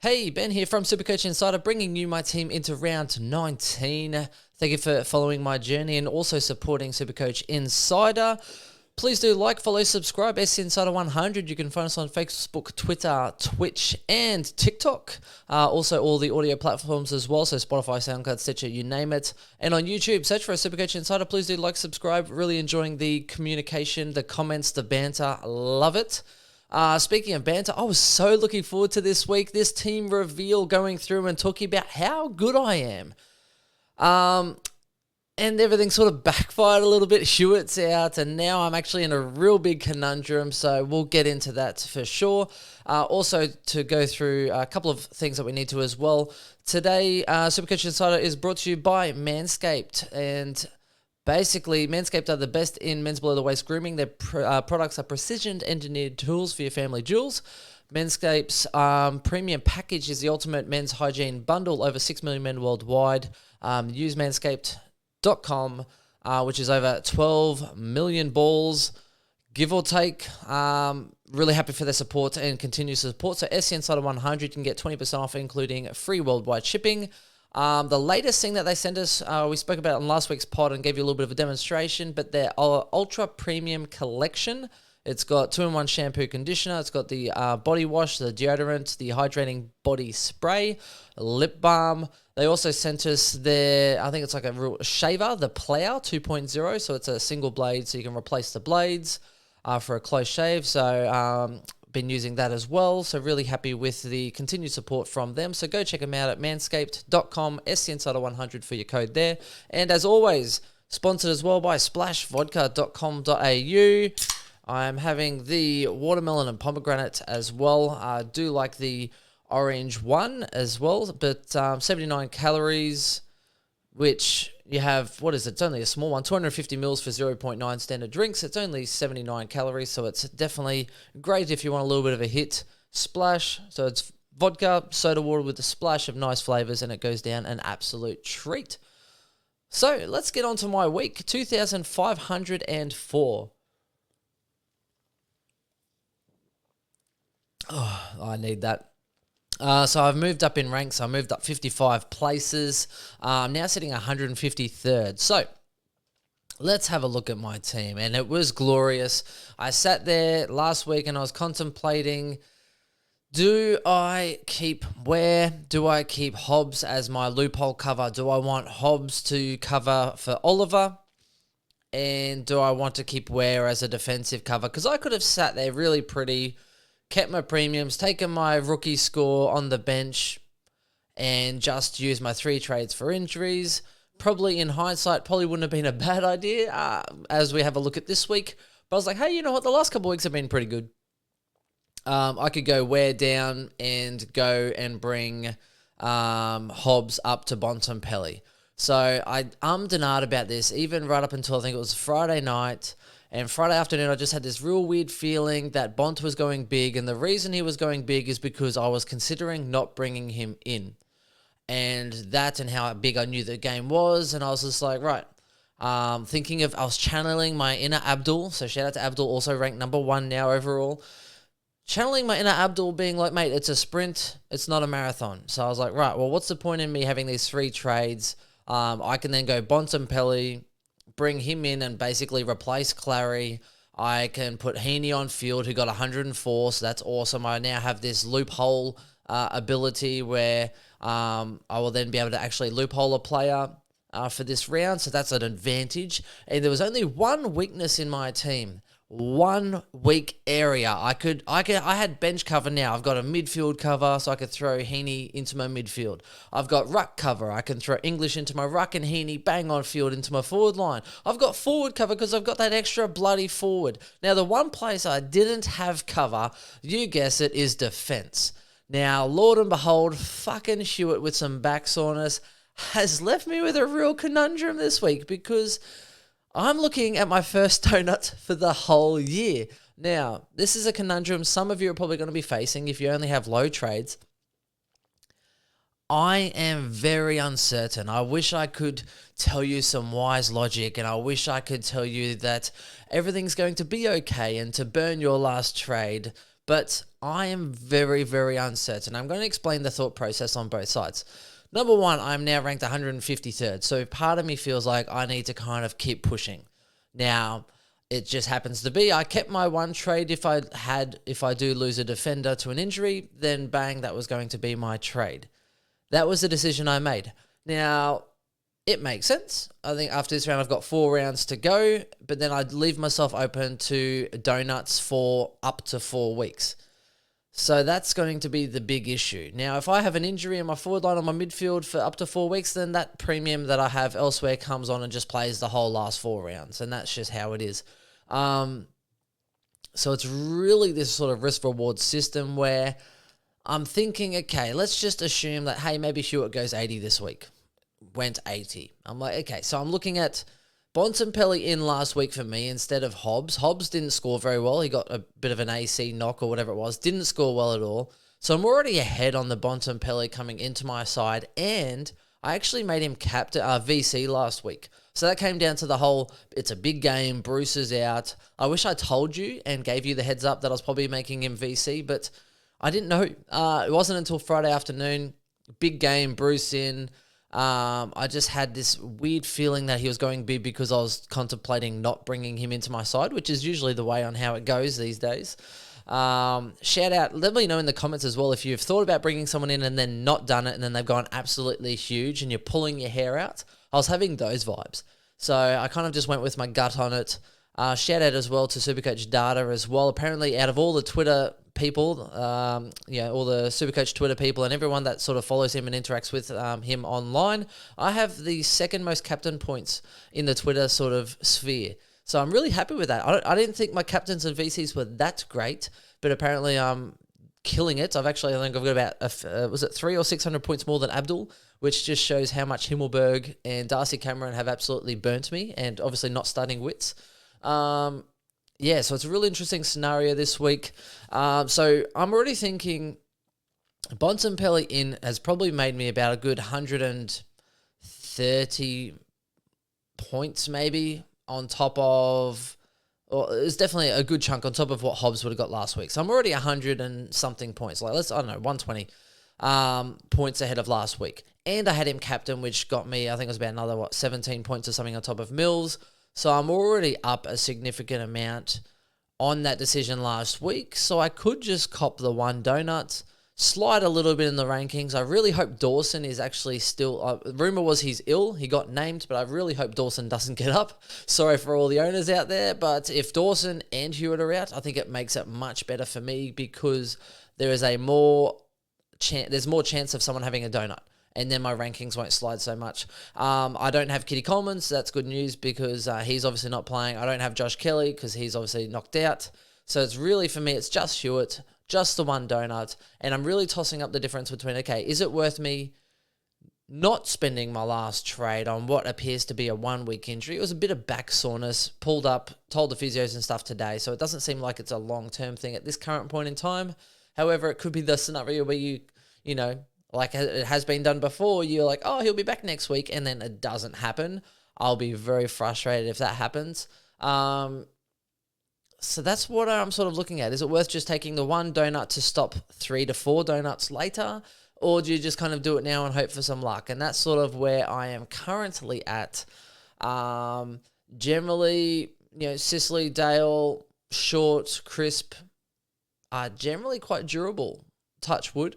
Hey, Ben here from Supercoach Insider, bringing you my team into round 19. Thank you for following my journey and also supporting Supercoach Insider. Please do like, follow, subscribe, SC Insider 100. You can find us on Facebook, Twitter, Twitch, and TikTok. Also, all the audio platforms as well, so Spotify, Soundcloud, Stitcher, you name it. And on YouTube, search for Supercoach Insider. Please do like, subscribe. Really enjoying the communication, the comments, the banter. Love it. Speaking of banter, I was so looking forward to this week, this team reveal, going through and talking about how good I am. And everything sort of backfired a little bit. Hewitt's out, and now I'm actually in a real big conundrum, so we'll get into that for sure. Also, to go through a couple of things that we need to as well. Today, Supercoach Insider is brought to you by Manscaped, and basically, Manscaped are the best in men's below-the-waist grooming. Their products are precision-engineered tools for your family jewels. Manscaped's premium package is the ultimate men's hygiene bundle. Over 6 million men worldwide use Manscaped.com, which is over 12 million balls, give or take. Really happy for their support and continued support. So SC Insider 100, you can get 20% off, including free worldwide shipping. The latest thing that they sent us, we spoke about on last week's pod and gave you a little bit of a demonstration, but their Ultra Premium Collection. It's got 2-in-1 shampoo conditioner. It's got the body wash, the deodorant, the hydrating body spray, lip balm. They also sent us their, I think it's like a real shaver, the Player 2.0. So it's a single blade, so you can replace the blades for a close shave. So been using that as well, so really happy with the continued support from them. So go check them out at manscaped.com, SC Insider 100 for your code there. And as always, sponsored as well by splashvodka.com.au. I'm having the watermelon and pomegranate as well. I do like the orange one as well, but 79 calories, which you have, what is it? It's only a small one, 250 mils for 0.9 standard drinks. It's only 79 calories, so it's definitely great if you want a little bit of a hit. Splash, so it's vodka, soda water with a splash of nice flavors, and it goes down an absolute treat. So let's get on to my week, 2,504. Oh, I need that. So I've moved up in ranks. I moved up 55 places. I'm now sitting 153rd. So let's have a look at my team. And it was glorious. I sat there last week and I was contemplating, do I keep Ware? Do I keep Hobbs as my loophole cover? Do I want Hobbs to cover for Oliver? And do I want to keep Ware as a defensive cover? Because I could have sat there really pretty, kept my premiums, taken my rookie score on the bench, and just used my 3 trades for injuries. Probably in hindsight, probably wouldn't have been a bad idea as we have a look at this week. But I was like, hey, you know what? The last couple of weeks have been pretty good. I could go Ware down and go and bring Hobbs up to Bontempelli. So I ummed and ahed about this, even right up until I think it was Friday night. And Friday afternoon, I just had this real weird feeling that Bont was going big. And the reason he was going big is because I was considering not bringing him in. And that and how big I knew the game was. And I was just like, right. I was channeling my inner Abdul. So shout out to Abdul, also ranked number 1 now overall. Channeling my inner Abdul being like, mate, it's a sprint. It's not a marathon. So I was like, right, well, what's the point in me having these 3 trades? I can then go Bontempelli, bring him in and basically replace Clary. I can put Heaney on field, who got 104, so that's awesome. I now have this loophole ability where I will then be able to actually loophole a player for this round, so that's an advantage. And there was only one weakness in my team. One weak area. I had bench cover now. I've got a midfield cover, so I could throw Heaney into my midfield. I've got ruck cover. I can throw English into my ruck and Heaney bang on field into my forward line. I've got forward cover because I've got that extra bloody forward. Now, the one place I didn't have cover, you guess it, is defense. Now, Lord and behold, fucking Hewitt with some back soreness has left me with a real conundrum this week because I'm looking at my first donut for the whole year. Now, this is a conundrum some of you are probably going to be facing if you only have low trades. I am very uncertain. I wish I could tell you some wise logic, and I wish I could tell you that everything's going to be okay and to burn your last trade. But I am very, very uncertain. I'm going to explain the thought process on both sides. Number one, I'm now ranked 153rd. So part of me feels like I need to kind of keep pushing. Now, it just happens to be I kept my one trade. If I do lose a defender to an injury, then bang, that was going to be my trade. That was the decision I made. Now, it makes sense. I think after this round, I've got 4 rounds to go, but then I'd leave myself open to donuts for up to 4 weeks. So that's going to be the big issue. Now, if I have an injury in my forward line or my midfield for up to 4 weeks, then that premium that I have elsewhere comes on and just plays the whole last 4 rounds. And that's just how it is. So it's really this sort of risk-reward system where I'm thinking, okay, let's just assume that, hey, maybe Hewitt goes 80 this week. Went 80. I'm like, okay, so I'm looking at Bontempelli in last week for me instead of Hobbs. Hobbs didn't score very well. He got a bit of an AC knock or whatever it was. Didn't score well at all. So I'm already ahead on the Bontempelli coming into my side, and I actually made him captain VC last week. So that came down to the whole, it's a big game, Bruce is out. I wish I told you and gave you the heads up that I was probably making him VC, but I didn't know. It wasn't until Friday afternoon. Big game, Bruce in. I just had this weird feeling that he was going big because I was contemplating not bringing him into my side, which is usually the way on how it goes these days. Shout out, let me know in the comments as well if you've thought about bringing someone in and then not done it and then they've gone absolutely huge and you're pulling your hair out. I was having those vibes. So I kind of just went with my gut on it. Shout out as well to Supercoach Data as well. Apparently out of all the Twitter people, all the Supercoach Twitter people and everyone that sort of follows him and interacts with him online, I have the second most captain points in the Twitter sort of sphere. So I'm really happy with that. I didn't think my captains and VCs were that great, but apparently I'm killing it. I think I've got about, was it 300 or 600 points more than Abdul, which just shows how much Himmelberg and Darcy Cameron have absolutely burnt me, and obviously not starting Wits. So it's a really interesting scenario this week. So I'm already thinking Bontempelli in has probably made me about a good 130 points maybe on top of, or it's definitely a good chunk on top of what Hobbs would have got last week. So I'm already 100 and something points. 120 points ahead of last week. And I had him captain, which got me, I think it was about another, 17 points or something on top of Mills. So I'm already up a significant amount on that decision last week. So I could just cop the one donut, slide a little bit in the rankings. I really hope Dawson is actually still, rumor was he's ill. He got named, but I really hope Dawson doesn't get up. Sorry for all the owners out there. But if Dawson and Hewitt are out, I think it makes it much better for me because there is there's more chance of someone having a donut. And then my rankings won't slide so much. I don't have Kitty Coleman, so that's good news because he's obviously not playing. I don't have Josh Kelly because he's obviously knocked out. So it's really, for me, it's just Hewitt, just the one donut. And I'm really tossing up the difference between, okay, is it worth me not spending my last trade on what appears to be a 1 week injury? It was a bit of back soreness, pulled up, told the physios and stuff today. So it doesn't seem like it's a long-term thing at this current point in time. However, it could be the scenario where you know, like it has been done before, you're like, oh, he'll be back next week, and then it doesn't happen. I'll be very frustrated if that happens. So that's what I'm sort of looking at. Is it worth just taking the one donut to stop 3 to 4 donuts later, or do you just kind of do it now and hope for some luck? And that's sort of where I am currently at. Generally, Sicily, Dale, short, crisp, are generally quite durable, touch wood.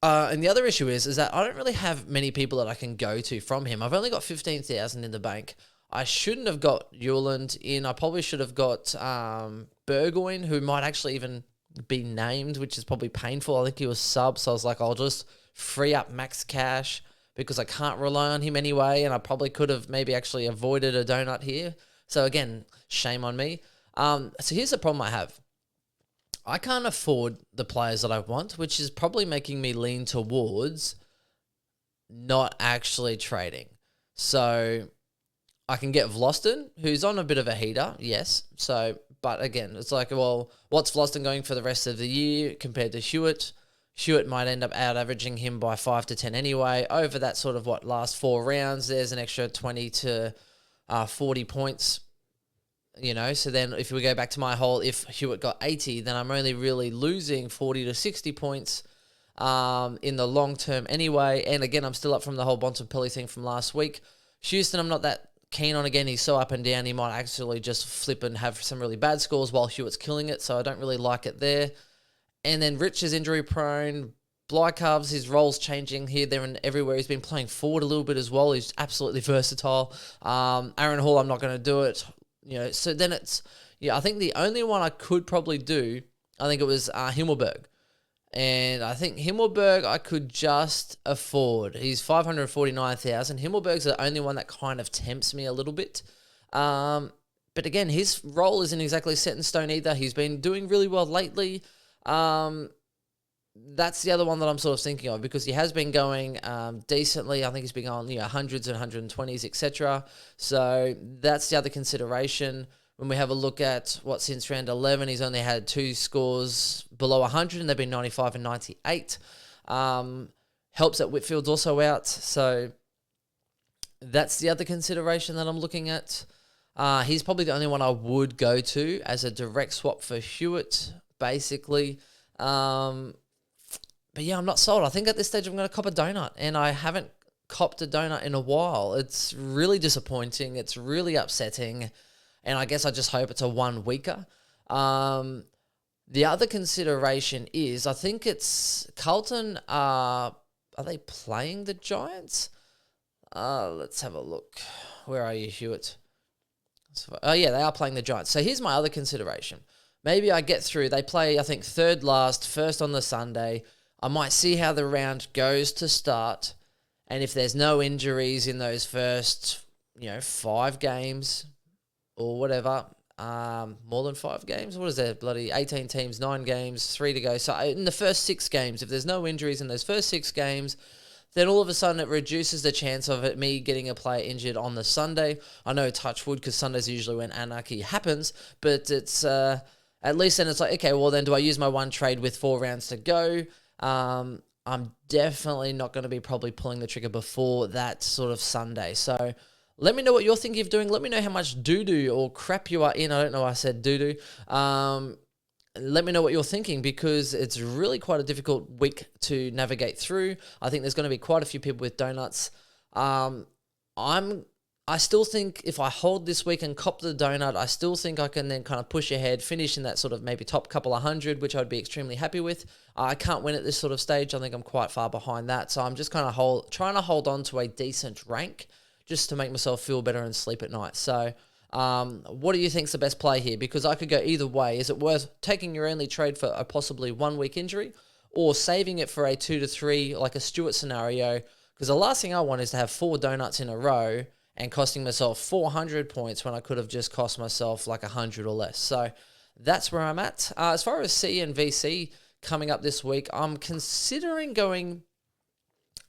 And the other issue is that I don't really have many people that I can go to from him. I've only got 15,000 in the bank. I shouldn't have got Yuland in. I probably should have got Burgoyne, who might actually even be named, which is probably painful. I think he was sub, so I was like, I'll just free up max cash because I can't rely on him anyway, and I probably could have maybe actually avoided a donut here. So again, shame on me. So here's the problem I have. I can't afford the players that I want, which is probably making me lean towards not actually trading. So I can get Vlosten, who's on a bit of a heater, yes. So, but again, it's like, well, what's Vlosten going for the rest of the year compared to Hewitt? Hewitt might end up out-averaging him by 5 to 10 anyway. Over that sort of, last 4 rounds, there's an extra 20 to 40 points. So then if we go back to my whole, if Hewitt got 80, then I'm only really losing 40 to 60 points in the long term anyway. And again, I'm still up from the whole Bontempelli thing from last week. Houston, I'm not that keen on. Again, he's so up and down, he might actually just flip and have some really bad scores while Hewitt's killing it, so I don't really like it there. And then Rich is injury prone. Blycarves, his role's changing here, there, and everywhere. He's been playing forward a little bit as well. He's absolutely versatile. Aaron Hall, I'm not going to do it. So then it's, I think the only one I could probably do, I think it was Himmelberg. And I think Himmelberg I could just afford. He's 549,000. Himmelberg's the only one that kind of tempts me a little bit. But again, his role isn't exactly set in stone either. He's been doing really well lately. That's the other one that I'm sort of thinking of, because he has been going decently. I think he's been on hundreds and 120s, etc. So that's the other consideration. When we have a look at since round 11, he's only had 2 scores below 100, and they've been 95 and 98. Helps that Whitfield's also out. So that's the other consideration that I'm looking at. He's probably the only one I would go to as a direct swap for Hewitt, basically. But yeah, I'm not sold. I think at this stage I'm going to cop a donut, and I haven't copped a donut in a while. It's really disappointing. It's really upsetting, and I guess I just hope it's a 1 weeker. The other consideration is, I think it's Carlton. Are they playing the Giants? Let's have a look. Where are you, Hewitt? Oh yeah, they are playing the Giants. So here's my other consideration. Maybe I get through. They play, I think, third last, first on the Sunday. I might see how the round goes to start. And if there's no injuries in those first, 5 games or whatever, more than 5 games? What is that? Bloody 18 teams, 9 games, 3 to go. So in the first 6 games, if there's no injuries in those first 6 games, then all of a sudden it reduces the chance of me getting a player injured on the Sunday. I know, touch wood, because Sunday's usually when anarchy happens, but it's at least then it's like, okay, well then do I use my 1 trade with 4 rounds to go? I'm definitely not going to be probably pulling the trigger before that sort of Sunday. So let me know what you're thinking of doing. Let me know how much doo-doo or crap you are in. I don't know why I said doo-doo. Let me know what you're thinking, because it's really quite a difficult week to navigate through. I think there's going to be quite a few people with donuts. I still think if I hold this week and cop the donut, I still think I can then kind of push ahead, finish in that sort of maybe top couple of 100, which I'd be extremely happy with. I can't win at this sort of stage. I think I'm quite far behind that. So I'm just kind of trying to hold on to a decent rank just to make myself feel better and sleep at night. So what do you think's the best play here? Because I could go either way. Is it worth taking your only trade for a possibly 1 week injury, or saving it for a 2 to 3, like a Stewart scenario? Because the last thing I want is to have 4 donuts in a row and costing myself 400 points when I could have just cost myself like 100 or less. So that's where I'm at. As far as C and VC coming up this week, I'm considering going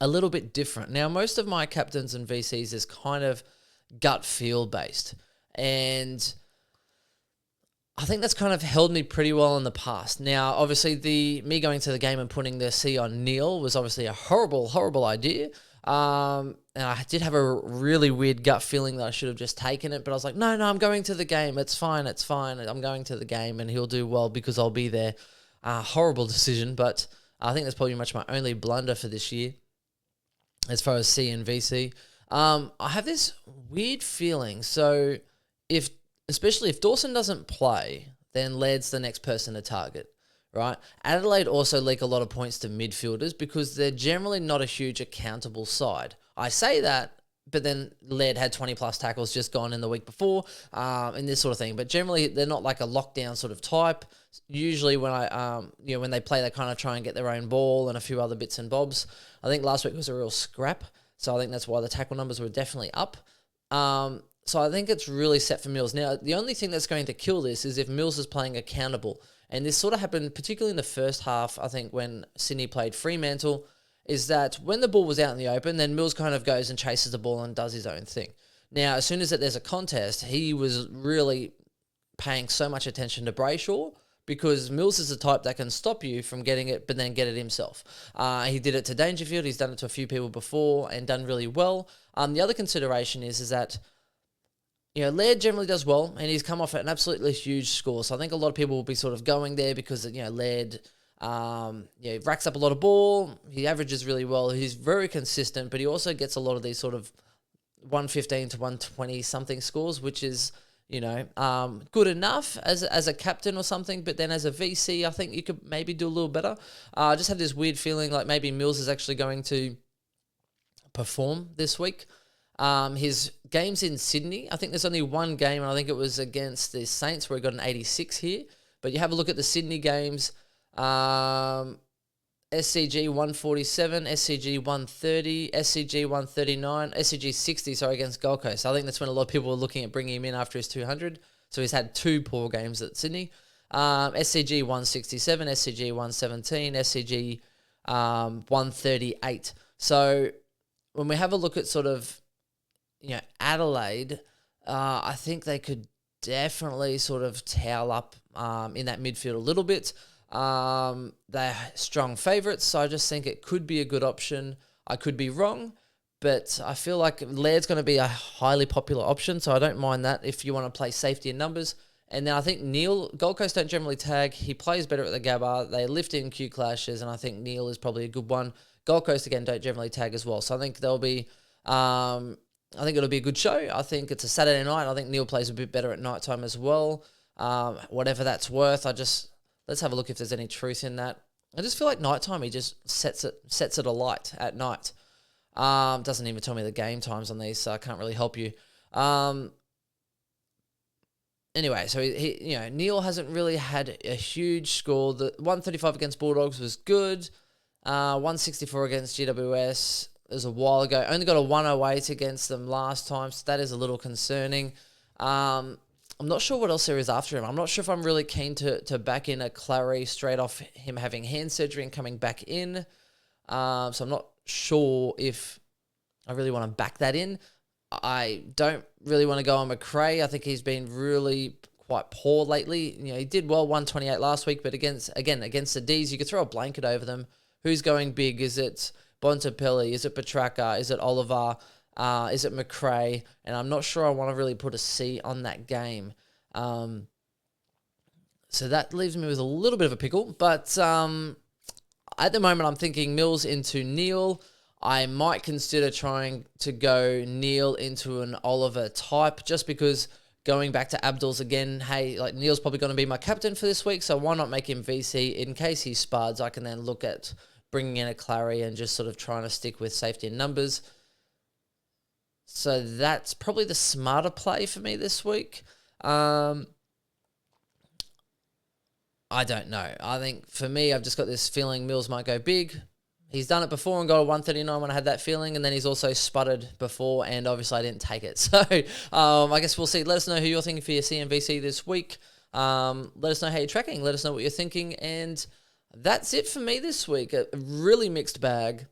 a little bit different. Now, most of my captains and VCs is kind of gut feel based. And I think that's kind of held me pretty well in the past. Now, obviously, me going to the game and putting the C on Neil was obviously a horrible, horrible idea. And I did have a really weird gut feeling that I should have just taken it, but I was like, no, I'm going to the game. It's fine. I'm going to the game, and he'll do well because I'll be there. Horrible decision, but I think that's probably much my only blunder for this year as far as C and VC. I have this weird feeling. So especially if Dawson doesn't play, then Laird's the next person to target. Right? Adelaide also leak a lot of points to midfielders because they're generally not a huge accountable side. I say that, but then Laird had 20 plus tackles just gone in the week before, and this sort of thing. But generally, they're not like a lockdown sort of type. Usually, when when they play, they kind of try and get their own ball and a few other bits and bobs. I think last week was a real scrap, so I think that's why the tackle numbers were definitely up. So I think it's really set for Mills. Now, the only thing that's going to kill this is if Mills is playing accountable. And this sort of happened particularly in the first half, I think, when Sydney played Fremantle, is that when the ball was out in the open, then Mills kind of goes and chases the ball and does his own thing. Now, as soon as there's a contest, he was really paying so much attention to Brayshaw, because Mills is the type that can stop you from getting it, but then get it himself. He did it to Dangerfield. He's done it to a few people before and done really well. The other consideration is that Laird generally does well, and he's come off an absolutely huge score. So I think a lot of people will be sort of going there because, Laird, racks up a lot of ball. He averages really well. He's very consistent, but he also gets a lot of these sort of 115 to 120 something scores, which is, good enough as a captain or something. But then as a VC, I think you could maybe do a little better. I just have this weird feeling like maybe Mills is actually going to perform this week. His games in Sydney, I think there's only one game, and I think it was against the Saints where he got an 86 here. But you have a look at the Sydney games, SCG 147, SCG 130, SCG 139, SCG 60, against Gold Coast. I think that's when a lot of people were looking at bringing him in after his 200. So he's had 2 poor games at Sydney. SCG 167, SCG 117, SCG 138. So when we have a look at sort of, Adelaide, I think they could definitely sort of towel up in that midfield a little bit. They're strong favourites, so I just think it could be a good option. I could be wrong, but I feel like Laird's going to be a highly popular option, so I don't mind that if you want to play safety in numbers. And then I think Neil, Gold Coast don't generally tag. He plays better at the Gabba. They lift in Q clashes, and I think Neil is probably a good one. Gold Coast, again, don't generally tag as well. So I think there'll be... I think it'll be a good show. I think it's a Saturday night. I think Neil plays a bit better at nighttime as well. Whatever that's worth, let's have a look if there's any truth in that. I just feel like nighttime, he just sets it alight at night. Doesn't even tell me the game times on these, so I can't really help you. Anyway, so he Neil hasn't really had a huge score. The 135 against Bulldogs was good. 164 against GWS. It was a while ago. Only got a 108 against them last time, so that is a little concerning. I'm not sure what else there is after him. I'm not sure if I'm really keen to back in a Clary straight off him having hand surgery and coming back in. So I'm not sure if I really want to back that in. I don't really want to go on McRae. I think he's been really quite poor lately. He did well, 128 last week, but against the Ds, you could throw a blanket over them. Who's going big? Is it Bontempelli? Is it Petrarca? Is it Oliver? Is it McRae? And I'm not sure I want to really put a C on that game. So that leaves me with a little bit of a pickle. But at the moment, I'm thinking Mills into Neil. I might consider trying to go Neil into an Oliver type, just because going back to Abdul's again, Neil's probably going to be my captain for this week, so why not make him VC? In case he spuds, I can then look at bringing in a Clary and just sort of trying to stick with safety and numbers. So that's probably the smarter play for me this week. I don't know. I think for me, I've just got this feeling Mills might go big. He's done it before and got a 139 when I had that feeling, and then he's also sputtered before, and obviously I didn't take it. So I guess we'll see. Let us know who you're thinking for your CMVC this week. Let us know how you're tracking. Let us know what you're thinking, and that's it for me this week. A really mixed bag.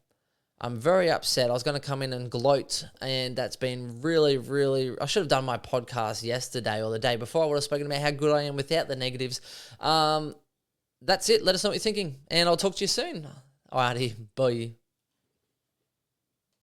I'm very upset. I was going to come in and gloat, and that's been really, really... I should have done my podcast yesterday or the day before. I would have spoken about how good I am without the negatives. That's it. Let us know what you're thinking, and I'll talk to you soon. Alrighty, bye.